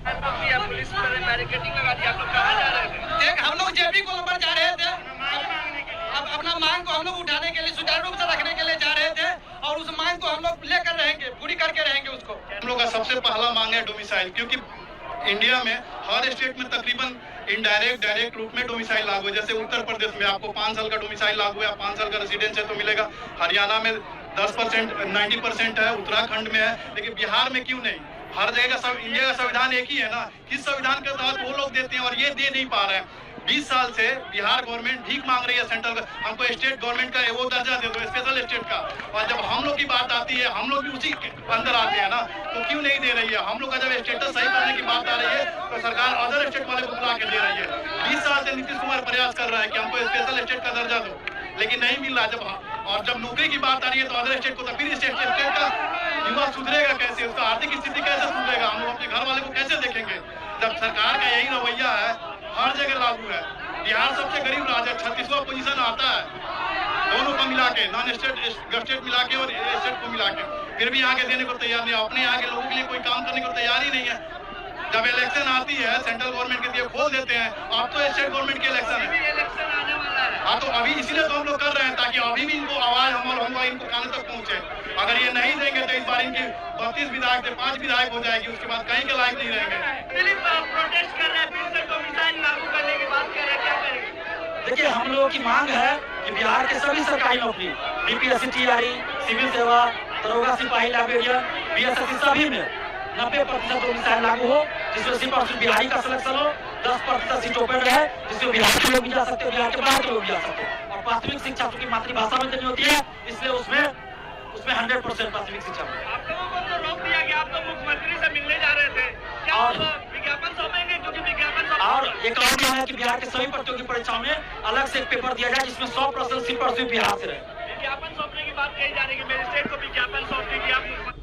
Police barricading लगा दी। आप लोग कहाँ जा रहे थे? देख, हम लोग जेबी गोलंबर जा रहे थे। अब अपना मांग को हम लोग उठाने के लिए, सुचारू रूप से रखने के लिए जा रहे थे और उस मांग को हम लोग लेकर रहेंगे, पूरी करके रहेंगे उसको। हम लोग का सबसे पहला मांग है डोमिसाइल, क्योंकि इंडिया में हर स्टेट में तकरीबन इनडायरेक्ट डायरेक्ट रूप में डोमिसाइल लागू है। जैसे उत्तर प्रदेश में आपको 5 साल का डोमिसाइल लागू है, 5 साल का रेसिडेंस है तो मिलेगा। हरियाणा में 10% 90% है, उत्तराखंड में है, लेकिन बिहार में क्यों नहीं? हर जगह का सब इंडिया का संविधान एक ही है ना। किस संविधान के तहत वो लोग देते हैं और ये दे नहीं पा रहे हैं? 20 साल से बिहार गवर्नमेंट भीख मांग रही है सेंट्रल, हमको स्टेट गवर्नमेंट का वो दर्जा दे दो, स्पेशल स्टेट का। और जब हम लोग की बात आती है, हम लोग भी उसी के अंदर आते हैं ना, तो क्यों नहीं दे रही है? हम लोग का जब स्टेटस सही करने की बात आ रही है तो सरकार अदर स्टेट वाले को बुला के दे रही है। 20 साल से नीतीश कुमार प्रयास कर रहा है कि हमको स्पेशल स्टेट का दर्जा दो, लेकिन नहीं मिल रहा। जब नौकरी की बात आ रही है तो अदर स्टेट को, तो फिर स्टेट का युवा सुधरेगा कैसे? उसका आर्थिक स्थिति कैसे सुधरेगा? हम लोग अपने घर वाले को कैसे देखेंगे? जब सरकार का यही रवैया है, हर जगह लागू है। बिहार सबसे गरीब राज्य है, 36वां पोजीशन आता है दोनों को मिला के, नॉन स्टेट मिला के और स्टेट को मिला के, फिर भी आगे देने को तैयार नहीं। अपने यहाँ के लोगों के लिए कोई काम करने को तैयार ही नहीं है। जब इलेक्शन आती है सेंट्रल गवर्नमेंट के लिए खोल देते हैं। अब तो स्टेट गवर्नमेंट के इलेक्शन है। हाँ, तो अभी इसीलिए तो हम लोग कर रहे हैं, ताकि अभी भी इनको आवाज हमारा इनको कान तक पहुंचे। अगर ये नहीं देंगे तो इस बार इनकी 32 विधायक थे 5 विधायक हो जाएगी, उसके बाद कहीं के लायक नहीं रहेंगे। प्रोटेस्ट कर रहे हैं, फिर से डोमिसाइल लागू करने की बात कर रहे हैं, क्या करेंगे? देखिए, हम लोगों की मांग है कि बिहार के सभी सरकारी नौकरी, बीपीएससी, टीआरई, सिविल सेवा, दरोगा, सिपाही, लाइब्रेरियन, बीएसएससी, सभी में 90% डोमिसाइल लागू हो, जिसमें 80% बिहारी का सिलेक्शन हो, 10% सीट ओपन रहे, जिसमें बिहार के लोग भी जा सकते हैं, बिहार के बाहर के लोग भी जा सकते हैं। और प्राथमिक शिक्षा चूंकि मातृभाषा में देनी होती है, इसलिए उसमें 100% प्राथमिक शिक्षा में। आप लोगों को तो रोक दिया गया, आप तो मुख्यमंत्री से मिलने जा रहे थे, क्या विज्ञापन सौंपेंगे? क्योंकि विज्ञापन और एक और भी है कि बिहार के सभी प्रतियोगी परीक्षाओं में अलग से एक पेपर दिया जाए, जिसमें 100% सीट बिहार से रहे। विज्ञापन सौंपने की बात कही जा रही है, मजिस्ट्रेट को विज्ञापन सौंप दीजिए आप।